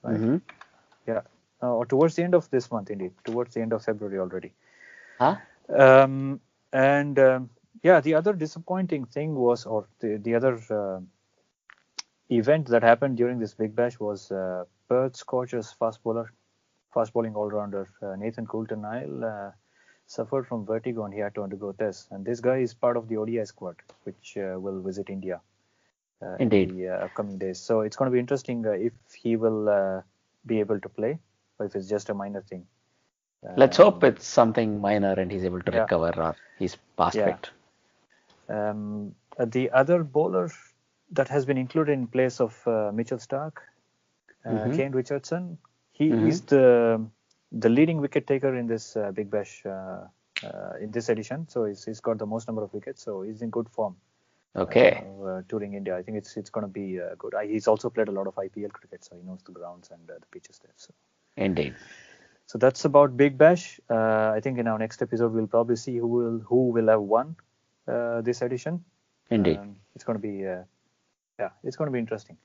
Right? Yeah. Or towards the end of this month, indeed. Towards the end of February already. Huh? The other disappointing thing was, or the other event that happened during this Big Bash was Perth Scorchers fast bowling all-rounder Nathan Coulter-Nile suffered from vertigo and he had to undergo tests. And this guy is part of the ODI squad, which will visit India in the upcoming days. So it's going to be interesting if he will be able to play, or if it's just a minor thing. Let's hope it's something minor and he's able to recover, or he's past fit. The other bowler that has been included in place of Mitchell Starc, Kane Richardson, he is the leading wicket taker in this Big Bash in this edition. So he's got the most number of wickets. So he's in good form. Okay. Touring India, I think it's going to be good. He's also played a lot of IPL cricket, so he knows the grounds and the pitches there. So. Indeed. So that's about Big Bash. I think in our next episode we'll probably see who will have won this edition. Indeed. It's going to be it's going to be interesting.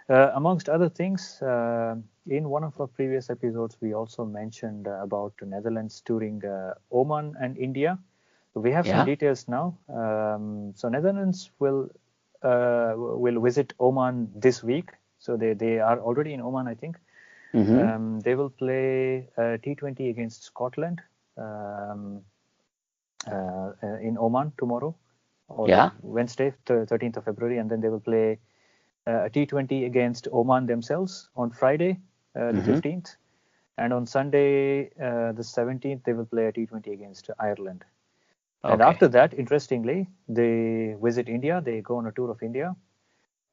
Amongst other things, in one of our previous episodes we also mentioned about the Netherlands touring Oman and India. So we have some details now. So Netherlands will visit Oman this week. So they are already in Oman, I think. They will play T20 against Scotland in Oman tomorrow, or Wednesday, 13th of February, and then they will play a T20 against Oman themselves on Friday, the 15th, and on Sunday, the 17th, they will play a T20 against Ireland. And after that, interestingly, they visit India. They go on a tour of India.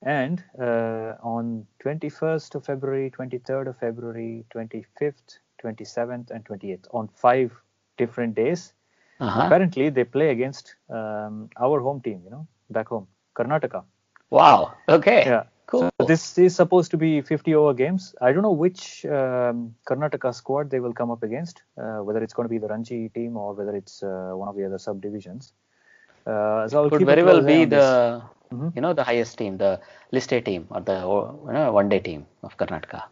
And on 21st of February, 23rd of February, 25th, 27th, and 28th, on 5 different days, apparently they play against our home team, back home, Karnataka. Wow. Okay. Yeah. Cool. So this is supposed to be 50-over games. I don't know which Karnataka squad they will come up against, whether it's going to be the Ranji team or whether it's one of the other subdivisions. So I'll could keep very well be the the highest team, the List A team, or the one-day team of Karnataka.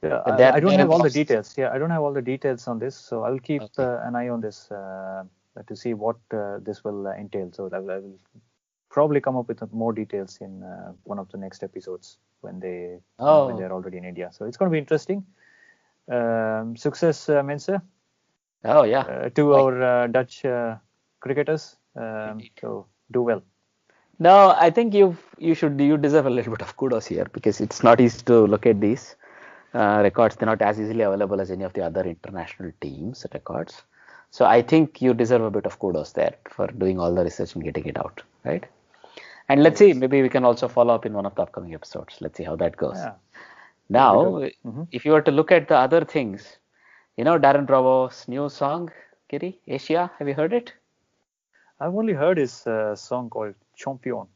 Yeah, I don't have all the details. Yeah, I don't have all the details on this, so I'll keep an eye on this to see what this will entail. So I will probably come up with more details in one of the next episodes when they're already in India. So it's going to be interesting. Success, Mensa. Oh yeah. To our Dutch cricketers. So do well. No, I think you deserve a little bit of kudos here, because it's not easy to locate these records. They're not as easily available as any of the other international teams' records. So I think you deserve a bit of kudos there for doing all the research and getting it out, right? And let's see, maybe we can also follow up in one of the upcoming episodes. Let's see how that goes. Yeah. Now, if you were to look at the other things, Darren Bravo's new song, Kiri, Asia, have you heard it? I've only heard his song called Champion.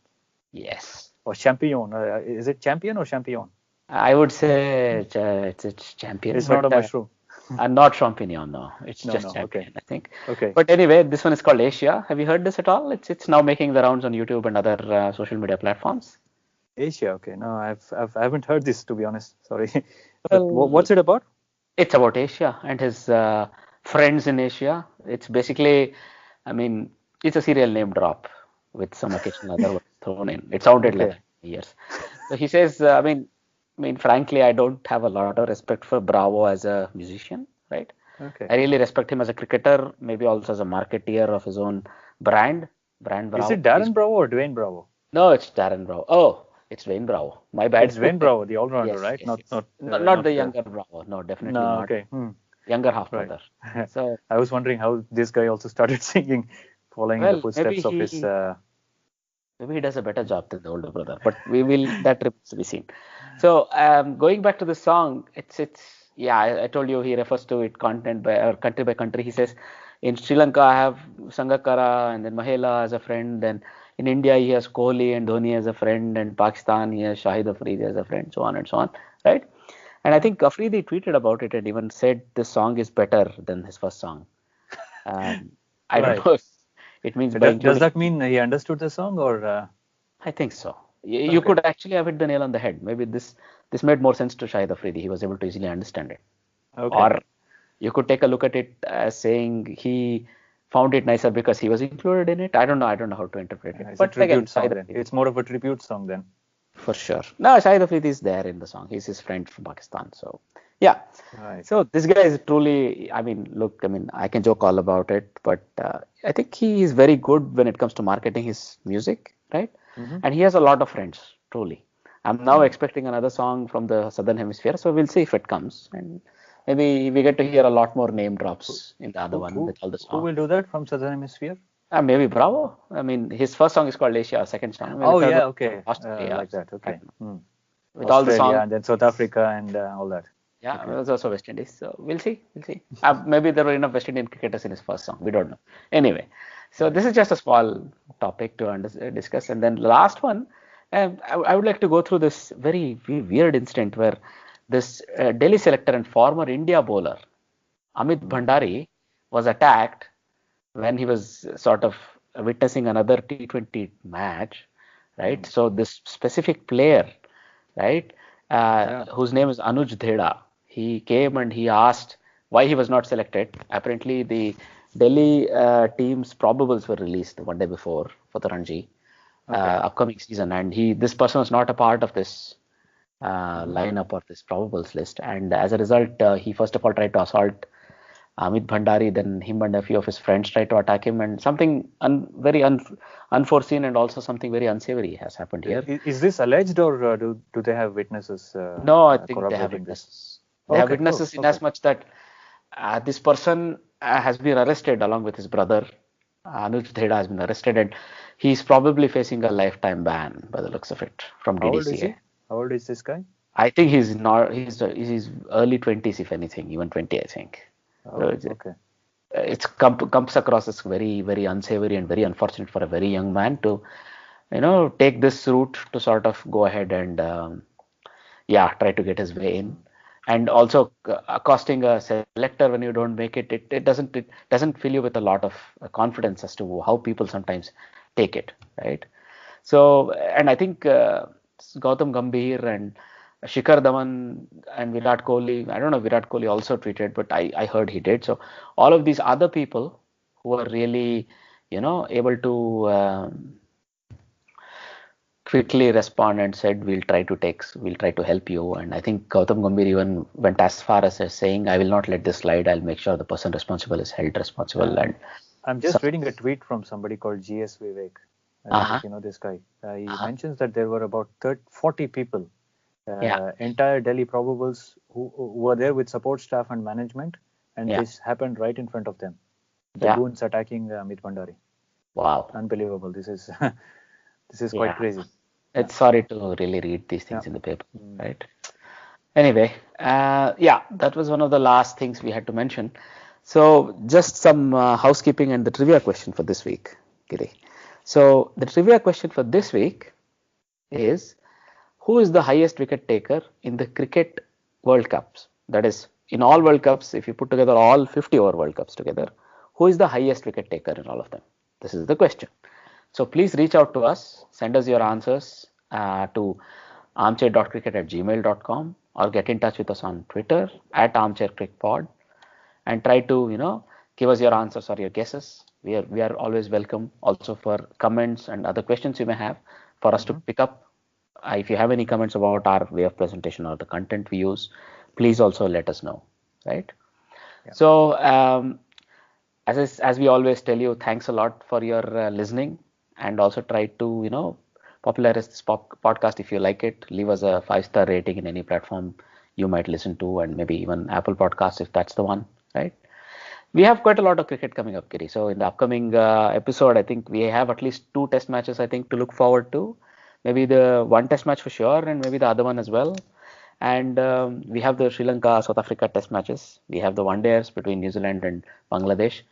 Yes. Or Champion. Is it Champion or Champion? I would say it's Champion. It's not a mushroom. Not champignon, no. It's just Champion, I think. Okay. But anyway, this one is called Asia. Have you heard this at all? It's now making the rounds on YouTube and other social media platforms. Asia, okay. No, I haven't heard this, to be honest. Sorry. What's it about? It's about Asia and his friends in Asia. It's basically, it's a serial name drop with some occasional other words thrown in. It sounded like years. So he says, frankly, I don't have a lot of respect for Bravo as a musician, right? Okay. I really respect him as a cricketer, maybe also as a marketeer of his own brand Bravo. Is it Darren Bravo or Dwayne Bravo? No, it's Darren Bravo. Oh, it's Dwayne Bravo. My bad. It's Dwayne Bravo, the all-rounder, right? Yes. Not the younger Bravo. No, definitely not. Okay. Younger half-brother. Right. So I was wondering how this guy also started singing, following the footsteps of his... Maybe he does a better job than the older brother, but that remains to be seen. So going back to the song, I told you he refers to it country by country. He says, in Sri Lanka I have Sangakkara and then Mahela as a friend, then In India, he has Kohli and Dhoni as a friend, and Pakistan, he has Shahid Afridi as a friend, so on and so on, right? And I think Afridi tweeted about it and even said this song is better than his first song. I don't Right. know if it means by Does including. that mean he understood the song or? I think so. You Okay. could actually have hit the nail on the head. Maybe this made more sense to Shahid Afridi. He was able to easily understand it. Okay. Or you could take a look at it as saying he found it nicer because he was included in it. I don't know. I don't know how to interpret it. It's But a tribute again, song Shahid then. Afridi, It's more of a tribute song then. for sure. No, Shahid Afridi is there in the song. He's his friend from Pakistan. So yeah. Right. So this guy is truly. I mean, look. I mean, I can joke all about it, but I think he is very good when it comes to marketing his music, right? And he has a lot of friends. Truly. I'm now expecting another song from the Southern Hemisphere, so we'll see if it comes. And maybe we get to hear a lot more name drops in the other one with all the Who songs. will do that from Southern Hemisphere? Maybe Bravo. I mean, his first song is called Asia, second song. Maybe Oh third yeah, one, okay. Australia. Like that. I Okay. don't know. Hmm. With all the Australia songs. and then South Africa and all that. Yeah, it was also West Indies. So we'll see. We'll see. Maybe there were enough West Indian cricketers in his first song. We don't know. Anyway, so this is just a small topic to discuss. And then the last one, I would like to go through this very weird incident where this Delhi selector and former India bowler, Amit Bhandari, was attacked when he was sort of witnessing another T20 match, right? So this specific player, right, whose name is Anuj Dheda, he came and he asked why he was not selected. Apparently, the Delhi team's probables were released one day before for the Ranji upcoming season, and this person was not a part of this lineup or this probables list. And as a result, he first of all tried to assault Amit Bhandari, then him and a few of his friends tried to attack him, and something very unforeseen and also something very unsavory has happened here. Is this alleged or do they have witnesses No, I think they have corroborating this? witnesses. They have Okay, witnesses in okay. as much that this person has been arrested along with his brother. Anuj Dheda has been arrested, and he's probably facing a lifetime ban by the looks of it from How old is DDCA. he? How old is this guy? I think he's not. He's early 20s, if anything, even 20, I think. Oh, okay. It comes across as very, very unsavory and very unfortunate for a very young man to, take this route to sort of go ahead and, try to get his way in. And also accosting a selector when you don't make it, it doesn't fill you with a lot of confidence as to how people sometimes take it, right? So, and I think Gautam Gambhir and Shikhar Dhawan and Virat Kohli, I don't know, Virat Kohli also tweeted, but I heard he did. So all of these other people who are really, able to quickly respond and said, we'll try to help you. And I think Gautam Gambhir even went as far as saying, I will not let this slide. I'll make sure the person responsible is held responsible. And I'm just reading a tweet from somebody called GS Vivek. I don't know if you know this guy. He mentions that there were about 40 people, entire Delhi probables who were there with support staff and management, and this happened right in front of them. The goons attacking Amit Bhandari. Wow. Unbelievable. This is quite crazy. It's sorry to really read these things in the paper, right? Anyway, that was one of the last things we had to mention. So just some housekeeping and the trivia question for this week, Giri. So the trivia question for this week is, who is the highest wicket taker in the cricket World Cups? That is, in all World Cups, if you put together all 50 over World Cups together, who is the highest wicket taker in all of them? This is the question. So please reach out to us, send us your answers to armchair.cricket@gmail.com or get in touch with us on Twitter @armchaircrickpod and try to, give us your answers or your guesses. We are always welcome also for comments and other questions you may have for us to pick up. If you have any comments about our way of presentation or the content we use, please also let us know, right? Yeah. So as we always tell you, thanks a lot for your listening, and also try to, popularize this podcast if you like it. Leave us a 5-star rating in any platform you might listen to, and maybe even Apple Podcasts if that's the one, right? We have quite a lot of cricket coming up, Giri. So in the upcoming episode, I think we have at least 2 test matches, I think, to look forward to. Maybe the one test match for sure, and maybe the other one as well. And we have the Sri Lanka, South Africa test matches. We have the one-dayers between New Zealand and Bangladesh.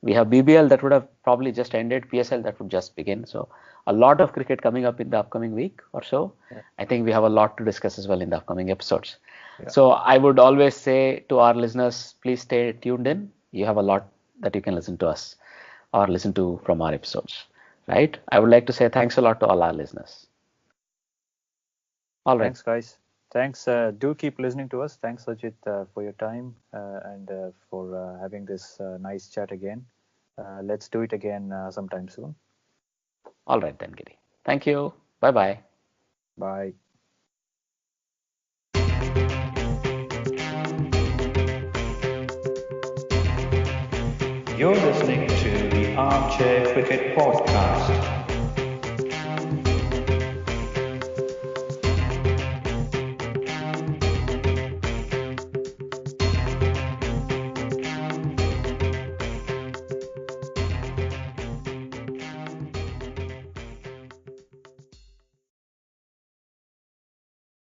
We have BBL that would have probably just ended, PSL that would just begin. So a lot of cricket coming up in the upcoming week or so. Yeah. I think we have a lot to discuss as well in the upcoming episodes. Yeah. So I would always say to our listeners, please stay tuned in. You have a lot that you can listen to us or listen to from our episodes, right? I would like to say thanks a lot to all our listeners. All right. Thanks, guys. Thanks. Do keep listening to us. Thanks, Ajit, for your time and for having this nice chat again. Let's do it again sometime soon. All right then, Giri. Thank you. Bye-bye. Bye. You're listening to the Armchair Cricket Podcast.